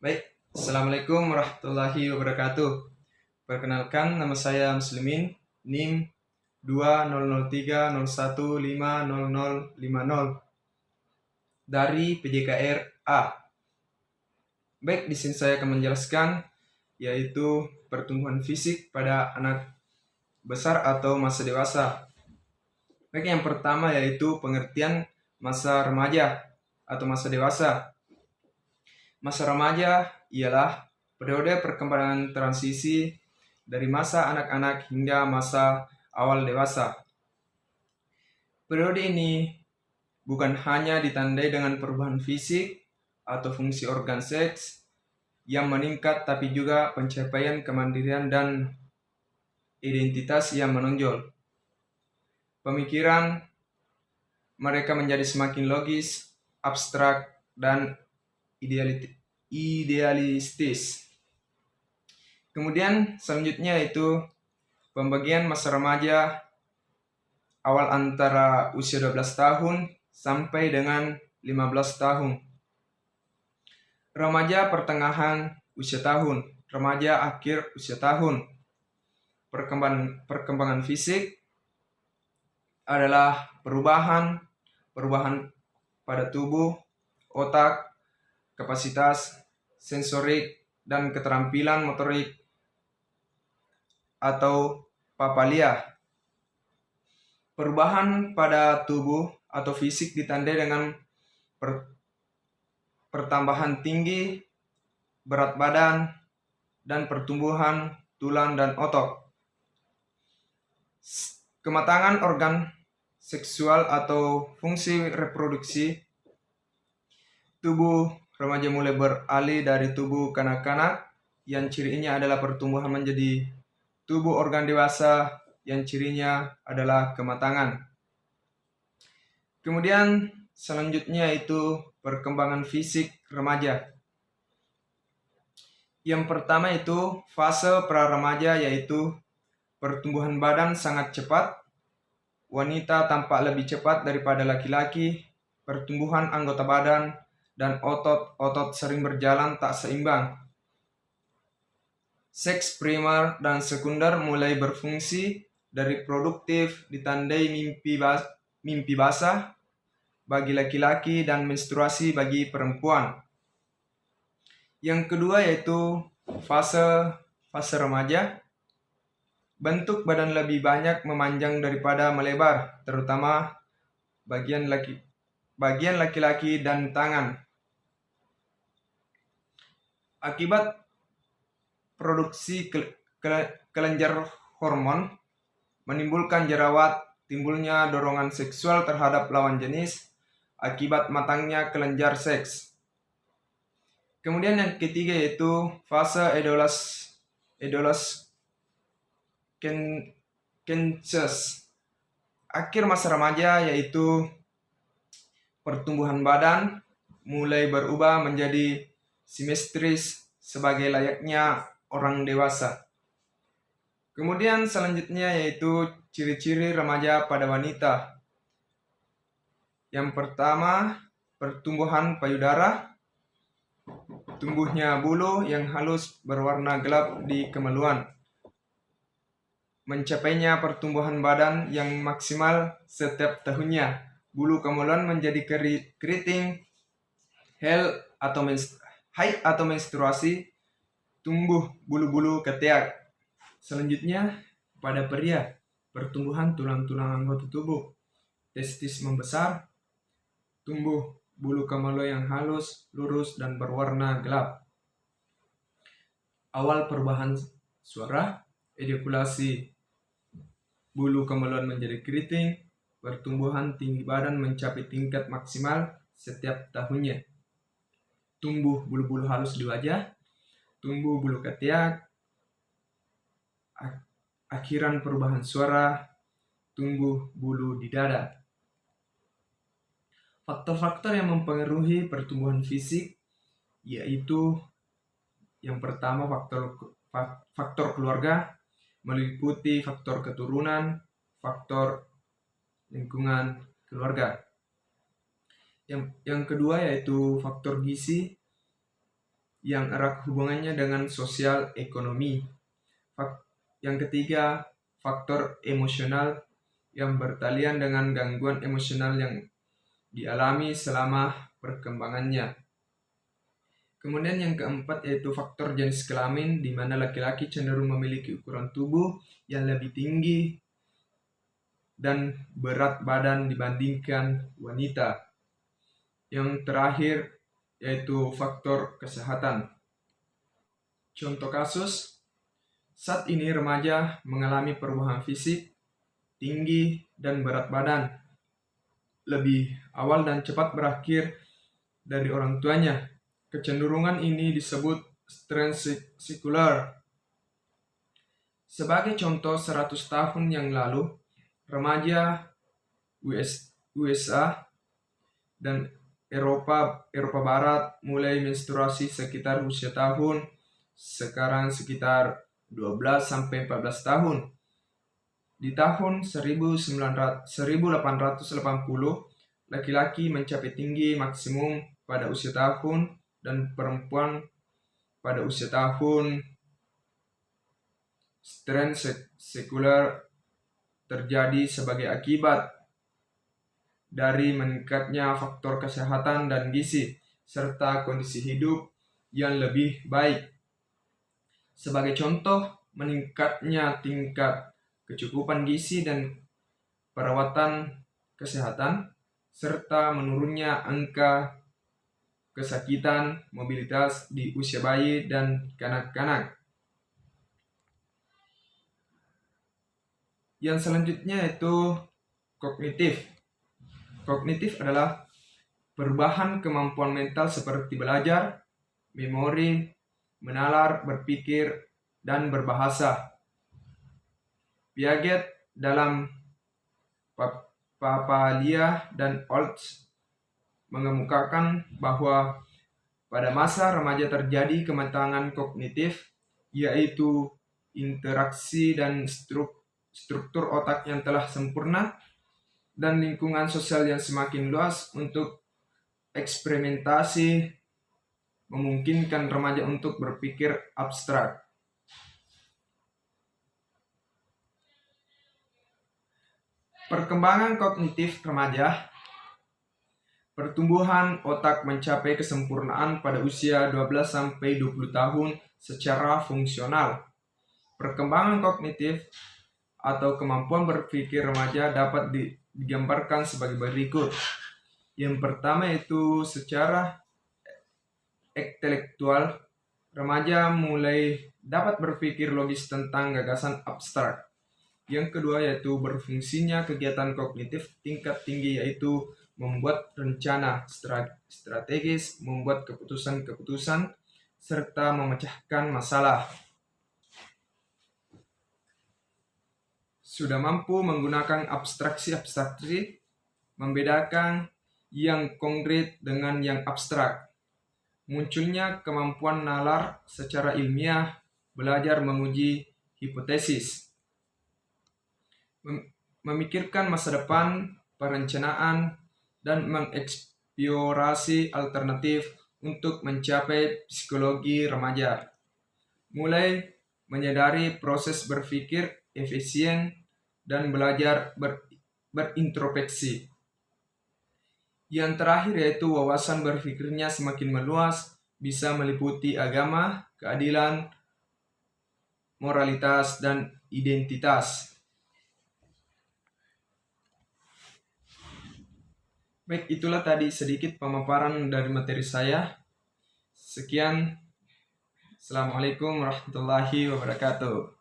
Baik, Assalamualaikum warahmatullahi wabarakatuh. Perkenalkan, nama saya Muslimin, NIM 2003015050 dari PJKR A. Baik, di sini saya akan menjelaskan yaitu pertumbuhan fisik pada anak besar atau masa dewasa. Baik, yang pertama yaitu pengertian masa remaja atau masa dewasa. Masa remaja ialah periode perkembangan transisi dari masa anak-anak hingga masa awal dewasa. Periode ini bukan hanya ditandai dengan perubahan fisik atau fungsi organ seks yang meningkat, tapi juga pencapaian kemandirian dan identitas yang menonjol. Pemikiran mereka menjadi semakin logis, abstrak, dan idealistis. Kemudian selanjutnya itu pembagian masa remaja awal antara usia 12 tahun sampai dengan 15 tahun. Remaja pertengahan usia tahun, remaja akhir usia tahun. Perkembangan fisik adalah perubahan pada tubuh, otak, kapasitas sensorik, dan keterampilan motorik atau papalia. Perubahan pada tubuh atau fisik ditandai dengan pertambahan tinggi, berat badan, dan pertumbuhan tulang dan otot. Kematangan organ seksual atau fungsi reproduksi. Tubuh remaja mulai beralih dari tubuh kanak-kanak yang cirinya adalah pertumbuhan menjadi tubuh organ dewasa yang cirinya adalah kematangan. Kemudian selanjutnya itu perkembangan fisik remaja. Yang pertama itu fase pra-remaja, yaitu pertumbuhan badan sangat cepat. Wanita tampak lebih cepat daripada laki-laki. Pertumbuhan anggota badan dan otot-otot sering berjalan tak seimbang. Seks primer dan sekunder mulai berfungsi. Dari produktif ditandai mimpi basah bagi laki-laki dan menstruasi bagi perempuan. Yang kedua yaitu fase remaja. Bentuk badan lebih banyak memanjang daripada melebar, terutama bagian laki-laki dan tangan. Akibat produksi kelenjar hormon menimbulkan jerawat, timbulnya dorongan seksual terhadap lawan jenis akibat matangnya kelenjar seks. Kemudian yang ketiga yaitu fase adolescence. Akhir masa remaja yaitu pertumbuhan badan mulai berubah menjadi simetris sebagai layaknya orang dewasa. Kemudian selanjutnya yaitu ciri-ciri remaja pada wanita. Yang pertama, pertumbuhan payudara. Tumbuhnya bulu yang halus berwarna gelap di kemaluan. Mencapainya pertumbuhan badan yang maksimal setiap tahunnya. Bulu kemaluan menjadi keriting, haid atau menstruasi, tumbuh bulu-bulu ketiak. Selanjutnya pada pria, pertumbuhan tulang-tulang anggota tubuh, testis membesar, tumbuh bulu kemaluan yang halus, lurus, dan berwarna gelap. Awal perubahan suara, ejakulasi, bulu kemaluan menjadi keriting, pertumbuhan tinggi badan mencapai tingkat maksimal setiap tahunnya. Tumbuh bulu-bulu halus di wajah, tumbuh bulu ketiak, akhiran perubahan suara, tumbuh bulu di dada. Faktor-faktor yang mempengaruhi pertumbuhan fisik yaitu yang pertama faktor keluarga, meliputi faktor keturunan, faktor lingkungan keluarga. Yang kedua yaitu faktor gizi, yang erat hubungannya dengan sosial ekonomi. Yang ketiga, faktor emosional yang bertalian dengan gangguan emosional yang dialami selama perkembangannya. Kemudian yang keempat yaitu faktor jenis kelamin, di mana laki-laki cenderung memiliki ukuran tubuh yang lebih tinggi dan berat badan dibandingkan wanita. Yang terakhir yaitu faktor kesehatan. Contoh kasus, saat ini remaja mengalami perubahan fisik, tinggi, dan berat badan lebih awal dan cepat berakhir dari orang tuanya. Kecenderungan ini disebut transsekular. Sebagai contoh, 100 tahun yang lalu, remaja USA dan Eropa Barat mulai menstruasi sekitar usia tahun, sekarang sekitar 12 sampai 14 tahun. Di tahun 1880, laki-laki mencapai tinggi maksimum pada usia tahun dan perempuan pada usia tahun. Transsekular terjadi sebagai akibat dari meningkatnya faktor kesehatan dan gizi, serta kondisi hidup yang lebih baik. Sebagai contoh, meningkatnya tingkat kecukupan gizi dan perawatan kesehatan, serta menurunnya angka kesakitan, mobilitas di usia bayi dan kanak-kanak. Yang selanjutnya yaitu kognitif. Kognitif adalah perubahan kemampuan mental seperti belajar, memori, menalar, berpikir, dan berbahasa. Piaget dalam Papalia dan Olds mengemukakan bahwa pada masa remaja terjadi kematangan kognitif, yaitu interaksi dan struktur otak yang telah sempurna dan lingkungan sosial yang semakin luas untuk eksperimentasi, memungkinkan remaja untuk berpikir abstrak. Perkembangan kognitif remaja. Pertumbuhan otak mencapai kesempurnaan pada usia 12-20 tahun secara fungsional. Perkembangan kognitif atau kemampuan berpikir remaja dapat digambarkan sebagai berikut. Yang pertama itu secara intelektual, remaja mulai dapat berpikir logis tentang gagasan abstrak. Yang kedua yaitu berfungsinya kegiatan kognitif tingkat tinggi, yaitu membuat rencana strategis, membuat keputusan-keputusan, serta memecahkan masalah. Sudah mampu menggunakan abstraksi, membedakan yang konkret dengan yang abstrak. Munculnya kemampuan nalar secara ilmiah, belajar menguji hipotesis, memikirkan masa depan, perencanaan, dan mengeksplorasi alternatif untuk mencapai psikologi remaja. Mulai menyadari proses berpikir efisien dan belajar berintrospeksi. Yang terakhir yaitu wawasan berpikirnya semakin meluas, bisa meliputi agama, keadilan, moralitas, dan identitas. Baik, itulah tadi sedikit pemaparan dari materi saya. Sekian. Assalamualaikum warahmatullahi wabarakatuh.